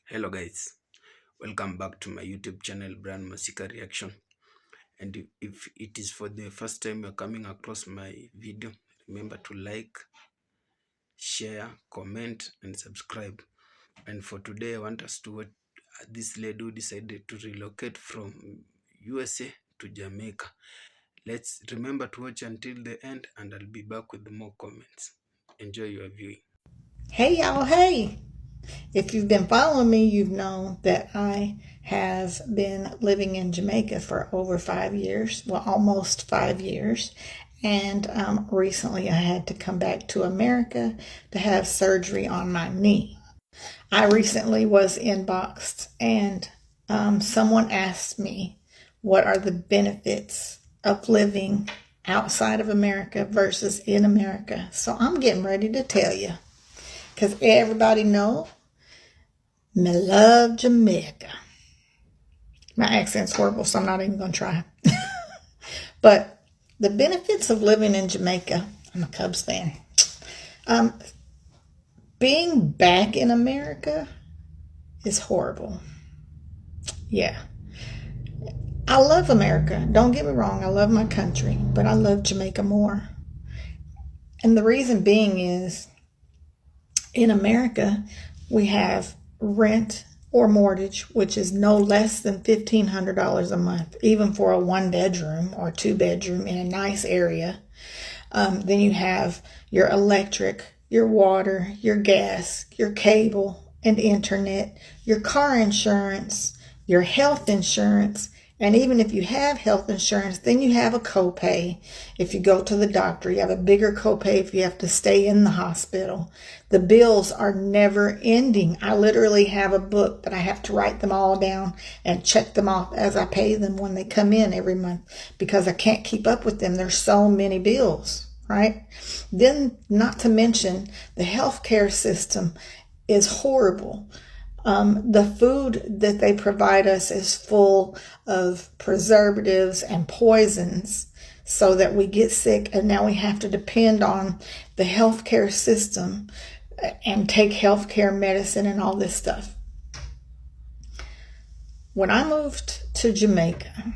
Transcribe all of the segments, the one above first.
Hello guys, welcome back to my YouTube channel Brand Masika Reaction. And if it is for the first time you're coming across my video, remember to like, share, comment and subscribe. And for today I want us to watch this lady who decided to relocate from USA to Jamaica. Let's remember to watch until the end and I'll be back with more comments. Enjoy your viewing. Hey y'all, hey! If you've been following me, you've known that I have been living in Jamaica for over 5 years, well, almost 5 years. And recently I had to come back to America to have surgery on my knee. I recently was inboxed and someone asked me, what are the benefits of living outside of America versus in America? So I'm getting ready to tell you. Because everybody know me love Jamaica. My accent's horrible, so I'm not even going to try. But the benefits of living in Jamaica, I'm a Cubs fan. Being back in America is horrible. Yeah. I love America. Don't get me wrong. I love my country, but I love Jamaica more. And the reason being is in America, we have rent or mortgage, which is no less than $1,500 a month, even for a 1-bedroom or 2-bedroom in a nice area. Then you have your electric, your water, your gas, your cable and internet, your car insurance, your health insurance. And even if you have health insurance, then you have a copay. If you go to the doctor, you have a bigger copay if you have to stay in the hospital. The bills are never ending. I literally have a book that I have to write them all down and check them off as I pay them when they come in every month because I can't keep up with them. There's so many bills, right? Then, not to mention, the healthcare system is horrible. The food that they provide us is full of preservatives and poisons so that we get sick, and now we have to depend on the healthcare system and take healthcare medicine and all this stuff. When I moved to Jamaica,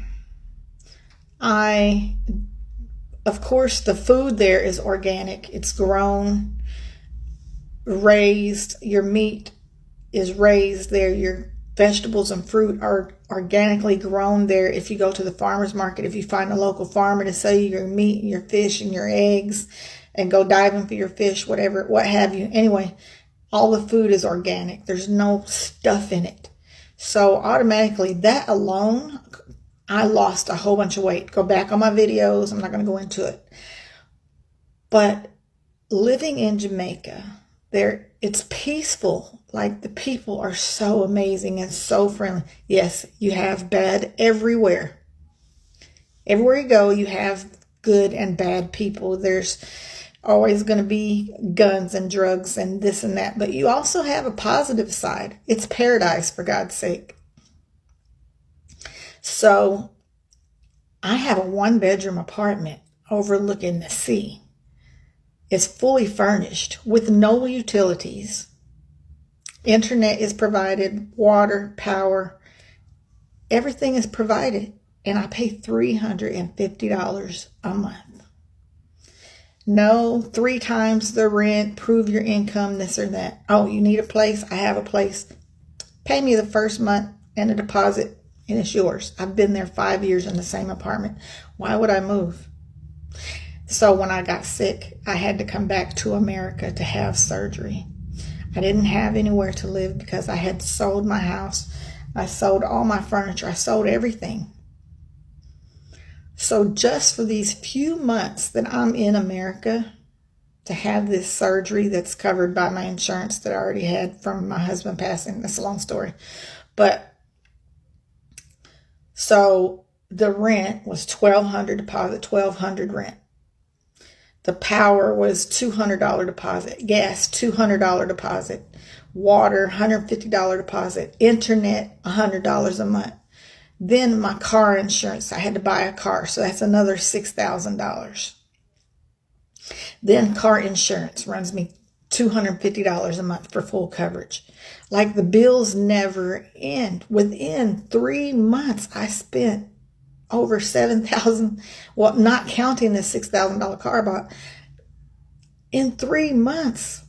of course, the food there is organic. It's grown, raised, your meat is raised there. Your vegetables and fruit are organically grown there. If you go to the farmer's market, if you find a local farmer to sell you your meat, your fish, and your eggs, and go diving for your fish, whatever, what have you. Anyway, all the food is organic. There's no stuff in it. So automatically, that alone, I lost a whole bunch of weight. Go back on my videos. I'm not going to go into it. But living in Jamaica, it's peaceful. Like, the people are so amazing and so friendly. Yes, you have bad everywhere. Everywhere you go, you have good and bad people. There's always going to be guns and drugs and this and that. But you also have a positive side. It's paradise, for God's sake. So I have a 1-bedroom apartment overlooking the sea. It's fully furnished with no utilities. Internet is provided, water, power, everything is provided, and I pay $350 a month. No, 3 times the rent, prove your income, this or that. Oh, you need a place? I have a place. Pay me the first month and a deposit, and it's yours. I've been there 5 years in the same apartment. Why would I move? So when I got sick, I had to come back to America to have surgery. I didn't have anywhere to live because I had sold my house. I sold all my furniture. I sold everything. So just for these few months that I'm in America to have this surgery that's covered by my insurance that I already had from my husband passing, that's a long story. But so the rent was $1,200 deposit, $1,200 rent. The power was $200 deposit, gas $200 deposit, water $150 deposit, internet $100 a month. Then my car insurance, I had to buy a car, so that's another $6,000. Then car insurance runs me $250 a month for full coverage. Like, the bills never end. Within 3 months, I spent over $7,000, well, not counting the $6,000 car I bought. In 3 months,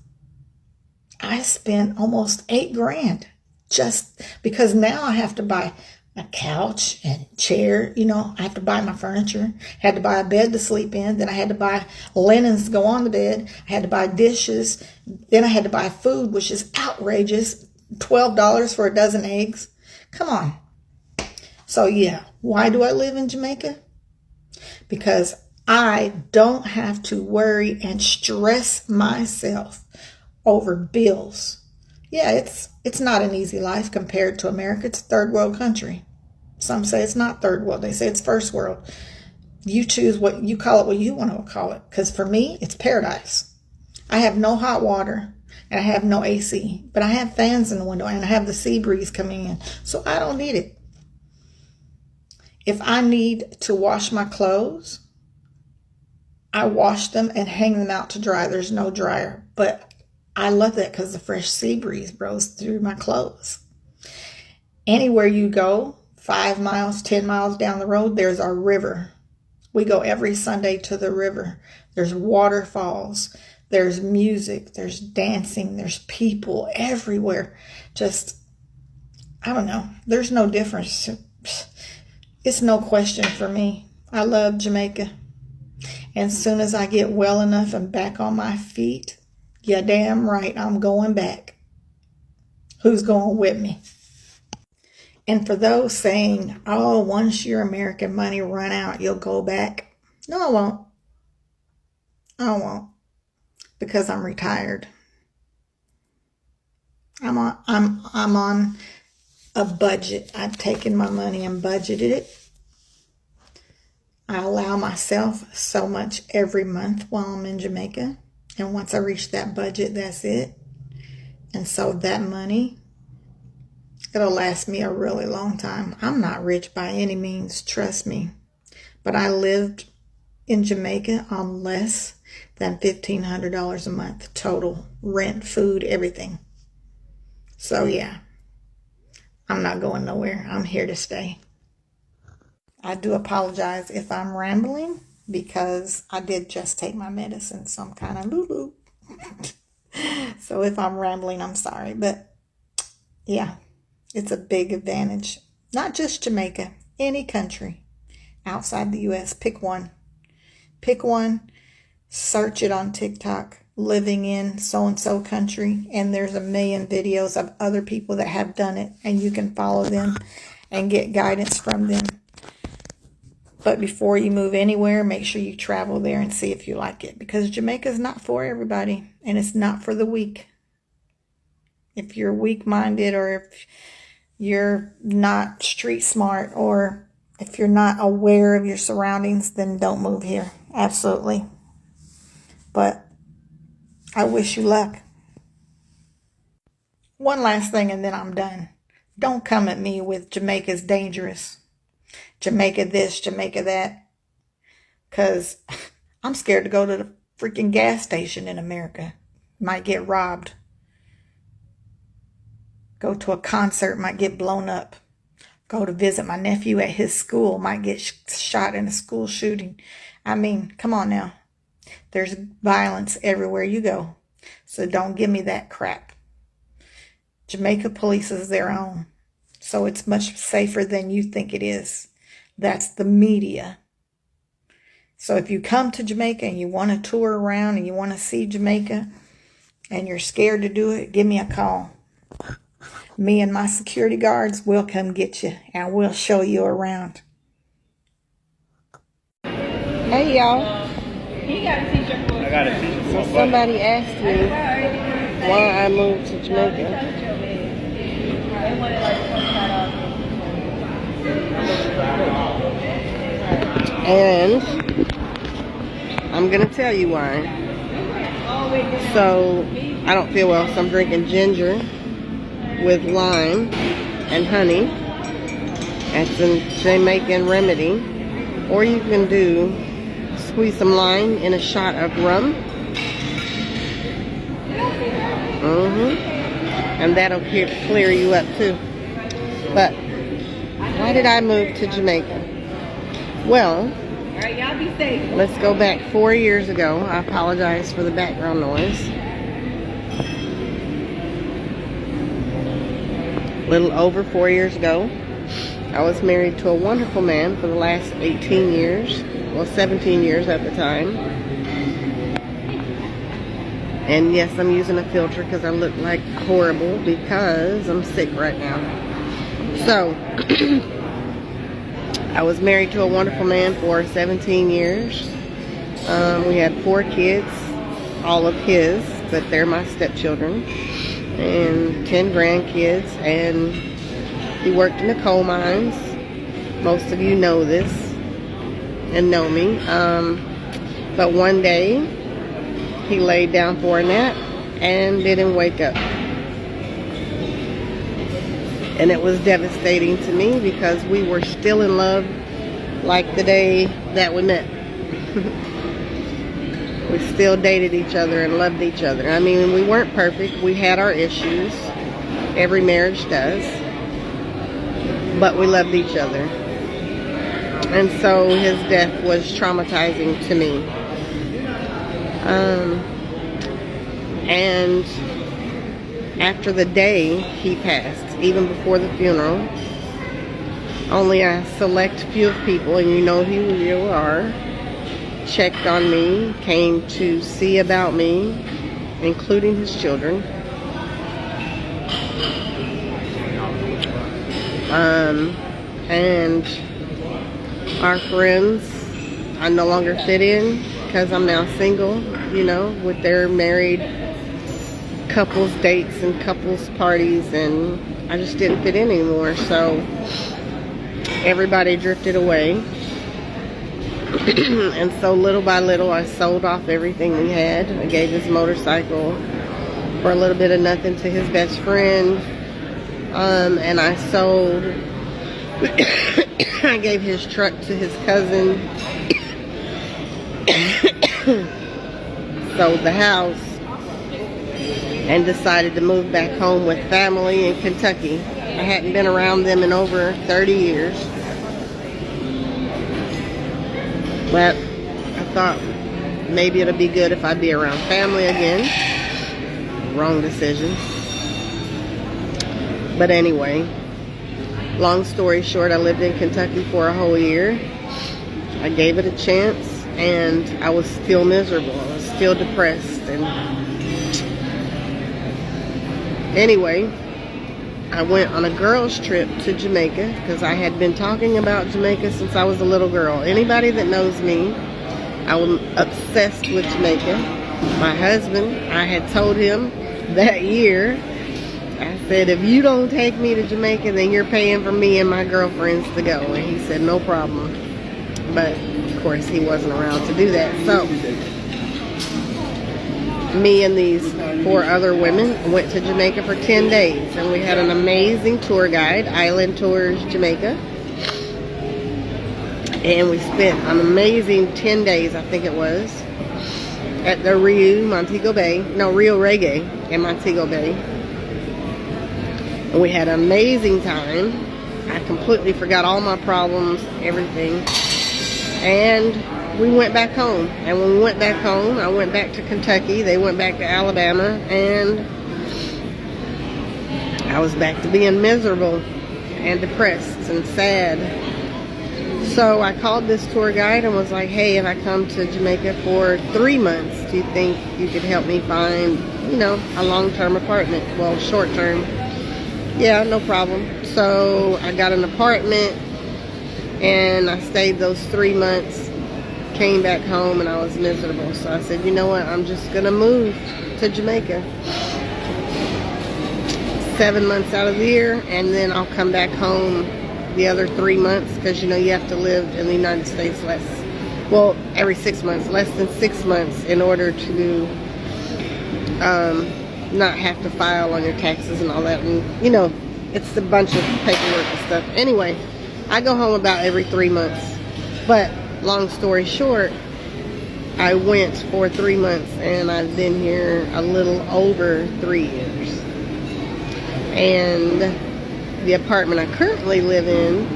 I spent almost $8,000 just because now I have to buy a couch and chair. I have to buy my furniture. Had to buy a bed to sleep in. Then I had to buy linens to go on the bed. I had to buy dishes. Then I had to buy food, which is outrageous. $12 for a dozen eggs. Come on. So yeah, why do I live in Jamaica? Because I don't have to worry and stress myself over bills. Yeah, it's not an easy life compared to America. It's a third world country. Some say it's not third world. They say it's first world. You choose what you call it, what you want to call it. Because for me, it's paradise. I have no hot water and I have no AC, but I have fans in the window and I have the sea breeze coming in. So I don't need it. If I need to wash my clothes, I wash them and hang them out to dry. There's no dryer, but I love that because the fresh sea breeze blows through my clothes. Anywhere you go, 5 miles, 10 miles down the road, there's our river. We go every Sunday to the river. There's waterfalls, there's music, there's dancing, there's people everywhere. Just, I don't know. There's no difference. It's no question for me. I love Jamaica. And as soon as I get well enough and back on my feet, you're damn right, I'm going back. Who's going with me? And for those saying, oh, once your American money run out, you'll go back. No, I won't. I won't. Because I'm retired. I'm on a budget. I've taken my money and budgeted it. I allow myself so much every month while I'm in Jamaica. And once I reach that budget, that's it. And so that money, it'll last me a really long time. I'm not rich by any means, trust me. But I lived in Jamaica on less than $1,500 a month total. Rent, food, everything. So yeah, I'm not going nowhere. I'm here to stay. I do apologize if I'm rambling because I did just take my medicine, so I'm kind of loo-loo. So if I'm rambling, I'm sorry. But yeah, it's a big advantage. Not just Jamaica, any country outside the U.S. Pick one. Pick one, search it on TikTok, living in so-and-so country, and there's a million videos of other people that have done it, and you can follow them and get guidance from them. But before you move anywhere, make sure you travel there and see if you like it. Because Jamaica is not for everybody. And it's not for the weak. If you're weak-minded, or if you're not street smart, or if you're not aware of your surroundings, then don't move here. Absolutely. But I wish you luck. One last thing and then I'm done. Don't come at me with Jamaica's dangerous. Jamaica this, Jamaica that. Because I'm scared to go to the freaking gas station in America. Might get robbed. Go to a concert, might get blown up. Go to visit my nephew at his school, might get shot in a school shooting. I mean, come on now. There's violence everywhere you go. So don't give me that crap. Jamaica polices their own. So it's much safer than you think it is. That's the media. So if you come to Jamaica and you want to tour around and you want to see Jamaica and you're scared to do it, give me a call. Me and my security guards will come get you and we'll show you around. Hey y'all. He got a t-shirt. I got a t-shirt. So somebody asked me why I moved to Jamaica. And I'm going to tell you why. So I don't feel well, so I'm drinking ginger with lime and honey. That's a Jamaican remedy. Or you can squeeze some lime in a shot of rum. And that'll clear you up too. But why did I move to Jamaica? Well, let's go back 4 years ago. I apologize for the background noise. A little over 4 years ago, I was married to a wonderful man for the last 18 years. Well, 17 years at the time. And yes, I'm using a filter because I look like horrible because I'm sick right now. So, I was married to a wonderful man for 17 years. We had 4 kids, all of his, but they're my stepchildren. And 10 grandkids. And he worked in the coal mines. Most of you know this and know me. But one day, he laid down for a nap and didn't wake up. And it was devastating to me because we were still in love like the day that we met. We still dated each other and loved each other. I mean, we weren't perfect. We had our issues. Every marriage does. But we loved each other. And so his death was traumatizing to me. And after the day he passed, even before the funeral, only a select few of people, and you know who you are, checked on me, came to see about me, including his children. And our friends, I no longer fit in because I'm now single, you know, with their married couples dates and couples parties, and I just didn't fit in anymore. So everybody drifted away. And so little by little I sold off everything we had. I gave his motorcycle for a little bit of nothing to his best friend, and I sold I gave his truck to his cousin, sold the house, and decided to move back home with family in Kentucky. I hadn't been around them in over 30 years. But I thought maybe it'll be good if I be around family again. Wrong decision. But anyway, long story short, I lived in Kentucky for a whole year. I gave it a chance, and I was still miserable. I was still depressed. And anyway, I went on a girls' trip to Jamaica because I had been talking about Jamaica since I was a little girl. Anybody that knows me, I'm obsessed with Jamaica. My husband, I had told him that year, I said, if you don't take me to Jamaica, then you're paying for me and my girlfriends to go. And he said, no problem. But, of course, he wasn't around to do that. So, me and these 4 other women went to Jamaica for 10 days. And we had an amazing tour guide, Island Tours Jamaica. And we spent an amazing 10 days, I think it was, at the Rio Reggae in Montego Bay. And we had an amazing time. I completely forgot all my problems, everything. And we went back home. And when we went back home, I went back to Kentucky. They went back to Alabama. And I was back to being miserable and depressed and sad. So I called this tour guide and was like, hey, if I come to Jamaica for 3 months, do you think you could help me find, you know, a long-term apartment? Well, short-term. Yeah, no problem. So I got an apartment and I stayed those 3 months, came back home, and I was miserable. So I said, you know what, I'm just gonna move to Jamaica 7 months out of the year, and then I'll come back home the other 3 months, because you know you have to live in the United States every 6 months, less than 6 months, in order to not have to file on your taxes and all that. And you know, it's a bunch of paperwork and stuff. Anyway, I go home about every 3 months. But long story short, I went for 3 months, and I've been here a little over 3 years. And the apartment I currently live in,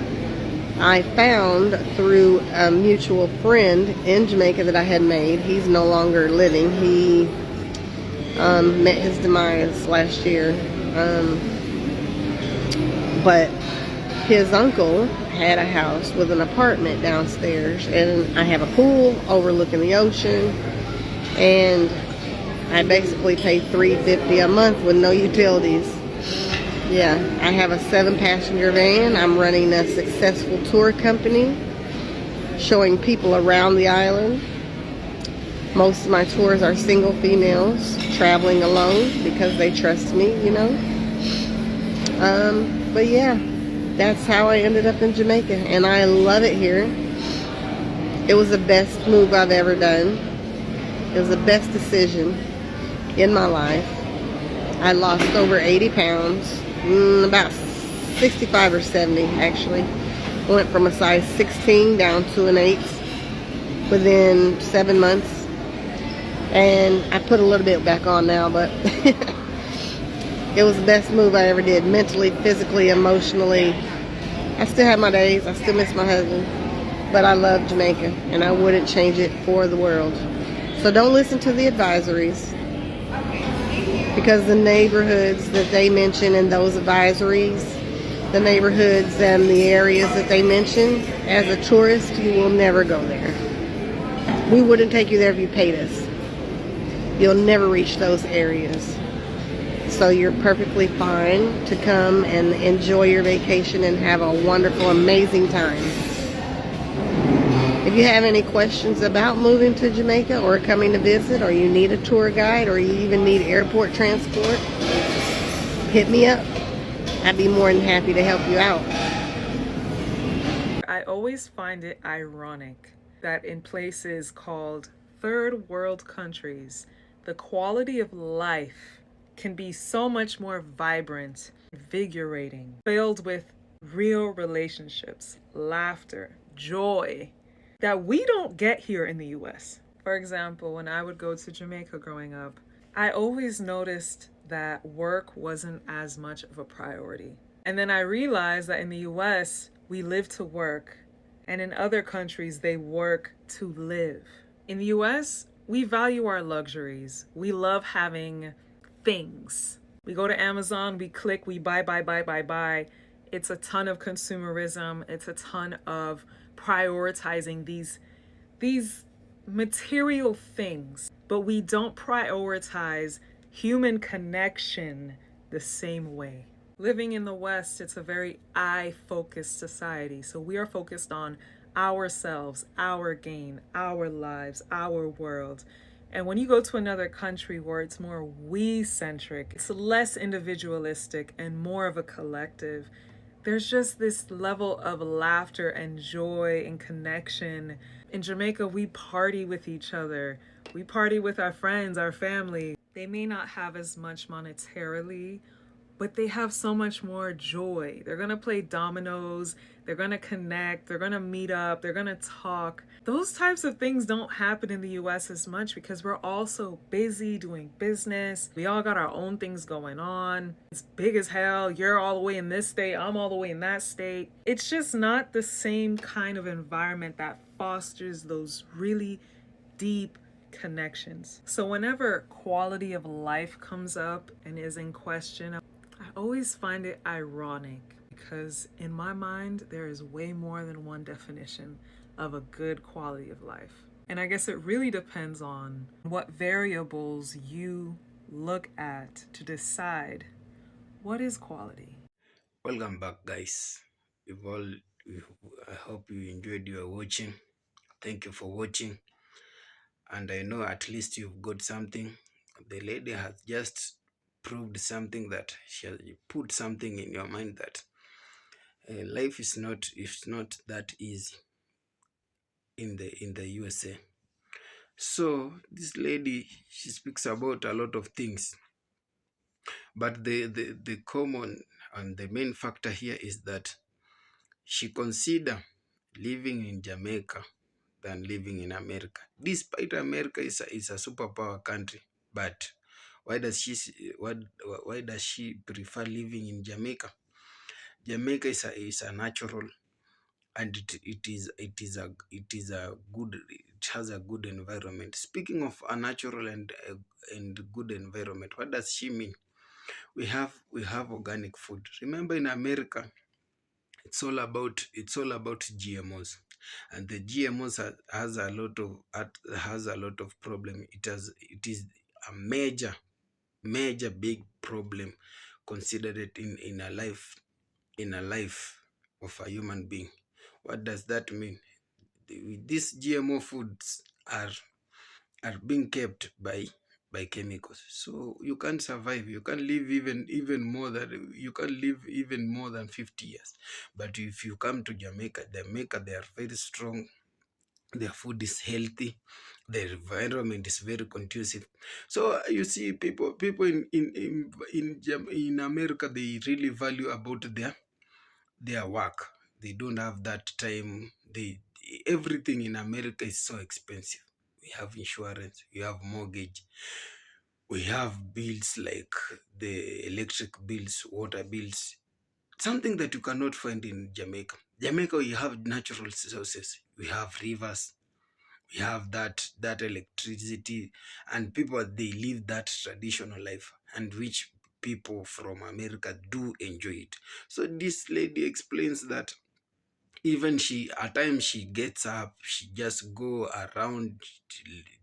I found through a mutual friend in Jamaica that I had made. He's no longer living. He met his demise last year. But his uncle had a house with an apartment downstairs, and I have a pool overlooking the ocean, and I basically pay $350 a month with no utilities. Yeah, I have a 7-passenger van. I'm running a successful tour company showing people around the island. Most of my tours are single females traveling alone because they trust me, you know. But yeah, that's how I ended up in Jamaica, and I love it here. It was the best move I've ever done. It was the best decision in my life. I lost over 80 pounds, about 65 or 70 actually. Went from a size 16 down to an 8 within 7 months. And I put a little bit back on now, but it was the best move I ever did, mentally, physically, emotionally. I still have my days. I still miss my husband. But I love Jamaica, and I wouldn't change it for the world. So don't listen to the advisories, because the neighborhoods that they mention in those advisories, the neighborhoods and the areas that they mention, as a tourist, you will never go there. We wouldn't take you there if you paid us. You'll never reach those areas. So you're perfectly fine to come and enjoy your vacation and have a wonderful, amazing time. If you have any questions about moving to Jamaica or coming to visit, or you need a tour guide, or you even need airport transport, hit me up. I'd be more than happy to help you out. I always find it ironic that in places called third world countries, the quality of life can be so much more vibrant, invigorating, filled with real relationships, laughter, joy, that we don't get here in the US. For example, when I would go to Jamaica growing up, I always noticed that work wasn't as much of a priority. And then I realized that in the US, we live to work, and in other countries, they work to live. In the US, we value our luxuries. We love having things. We go to Amazon, we click, we buy. It's a ton of consumerism. It's a ton of prioritizing these material things, but we don't prioritize human connection the same way. Living in the West, it's a very I-focused society. So we are focused on ourselves, our gain, our lives, our world. And when you go to another country where it's more we-centric, it's less individualistic and more of a collective, there's just this level of laughter and joy and connection. In Jamaica, we party with each other. We party with our friends, our family. They may not have as much monetarily, but they have so much more joy. They're gonna play dominoes, they're gonna connect, they're gonna meet up, they're gonna talk. Those types of things don't happen in the US as much because we're all so busy doing business. We all got our own things going on. It's big as hell. You're all the way in this state, I'm all the way in that state. It's just not the same kind of environment that fosters those really deep connections. So whenever quality of life comes up and is in question, I always find it ironic because in my mind, there is way more than one definition of a good quality of life. And I guess it really depends on what variables you look at to decide what is quality. Welcome back, guys. We've all, I hope you enjoyed your watching. Thank you for watching. And I know at least you've got something. The lady has just proved something, that she has put something in your mind, that life is not, it's not that easy in the USA. So this lady, she speaks about a lot of things, but the common and the main factor here is that she consider living in Jamaica than living in America. Despite America is a superpower country, but why does she why does she prefer living in Jamaica? Jamaica is a natural, and it has a good environment. Speaking of a natural and good environment, what does she mean? We have organic food. Remember, in America, it's all about GMOs, and the GMOs has a lot of problem. It is a major big problem considered it in a life of a human being. What does that mean? These GMO foods are being kept by chemicals, so you can't survive. You can live even more than 50 years. But if you come to Jamaica, they are very strong. Their food is healthy. Their environment is very conducive. So you see, people in America, they really value about their work. They don't have that time. Everything in America is so expensive. We have insurance, we have mortgage, we have bills like the electric bills, water bills, something that you cannot find in Jamaica. Jamaica, we have natural resources, we have rivers, we have that electricity, and people, they live that traditional life, and which people from America do enjoy it. So this lady explains that even she, at times, she gets up, she just go around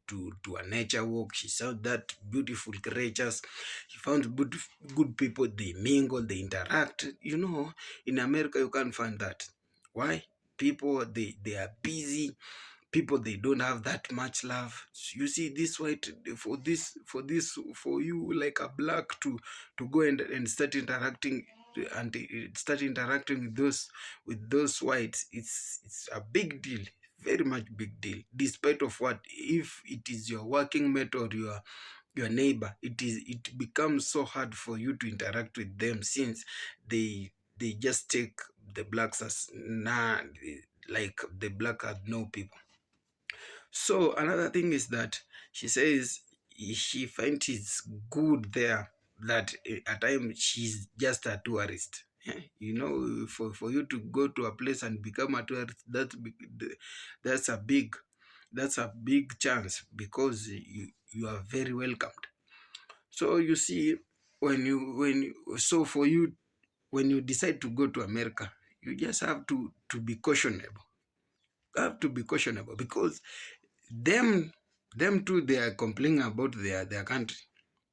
to a nature walk. She saw that beautiful creatures. She found good people. They mingle, they interact. In America, you can't find that. Why? People, they are busy. People, they don't have that much love. You see, this white, for you, like a black, to go and start interacting, with those whites. It's a big deal, very much big deal. Despite of what, if it is your working mate or your neighbor, it becomes so hard for you to interact with them, since they just take the blacks as like the black are no people. So another thing is that she says she finds it's good there, that at times she's just a tourist. For you to go to a place and become a tourist, that's a big chance, because you are very welcomed. So you see, for you, when you decide to go to America, you just have to be cautionable. Because them too, they are complaining about their country.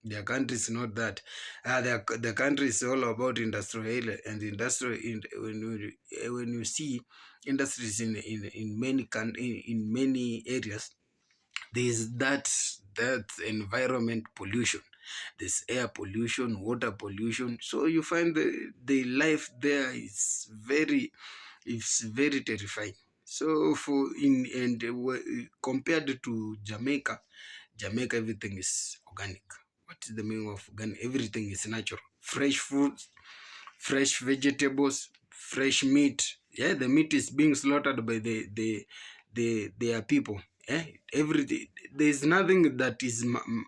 Their country is not that. The country is all about industrial and industrial. When you see industries in many areas, there is that environment pollution. There's air pollution, water pollution. So you find the life there is very terrifying. So compared to Jamaica, everything is organic. What is the meaning of organic? Everything is natural. Fresh food, fresh vegetables, fresh meat. Yeah, the meat is being slaughtered by their people. Yeah, everything. There is nothing that is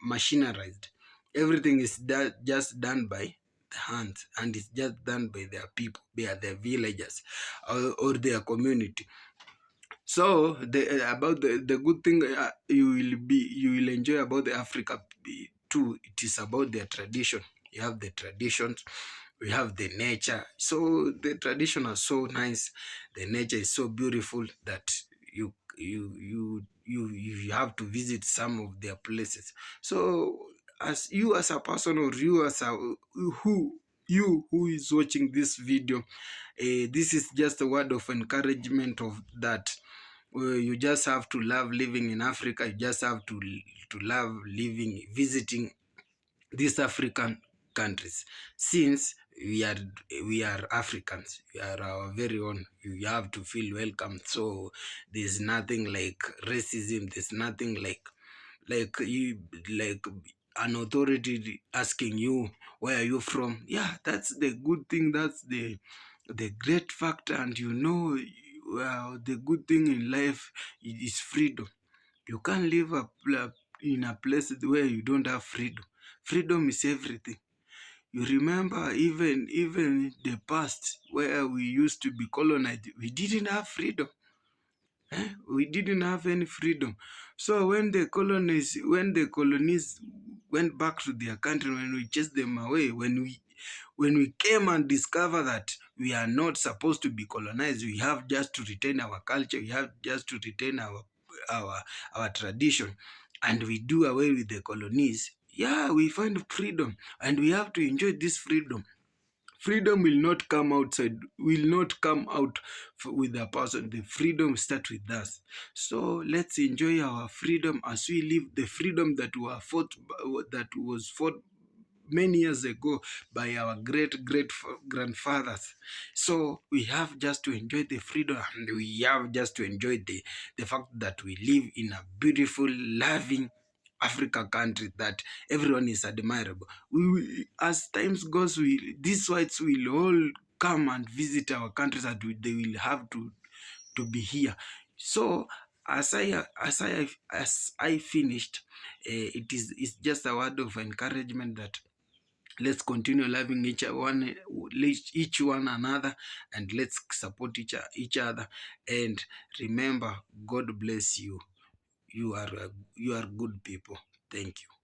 machinerized. Everything is just done by the hands, and it's just done by their people. They are their villagers, or their community. So about the good thing, you will enjoy about the Africa too. It is about their tradition. You have the traditions, we have the nature. So the tradition are so nice. The nature is so beautiful that you have to visit some of their places. So as a person, or you as a who is watching this video, this is just a word of encouragement of that. You just have to love living in Africa. You just have to love visiting these African countries, since we are Africans. We are our very own. You have to feel welcome. So there's nothing like racism. There's nothing like an authority asking you, where are you from. Yeah, that's the good thing. That's the great factor. And well, the good thing in life is freedom. You can't live in a place where you don't have freedom. Freedom is everything. You remember even the past where we used to be colonized, we didn't have freedom. We didn't have any freedom. So when the colonies went back to their country, when we chased them away, when we came and discovered that we are not supposed to be colonized, we have just to retain our culture, we have just to retain our our tradition, and we do away with the colonies. Yeah, we find freedom, and we have to enjoy this freedom. Freedom will not come outside, will not come out with a person. The freedom starts with us. So let's enjoy our freedom as we live the freedom that was fought many years ago by our great grandfathers. So we have just to enjoy the freedom, and we have just to enjoy the fact that we live in a beautiful, loving Africa country that everyone is admirable. As times goes, these whites will all come and visit our countries, and they will have to be here. So as I finished, it's just a word of encouragement that let's continue loving each one another, and let's support each other. And remember, God bless you. You are good people. Thank you.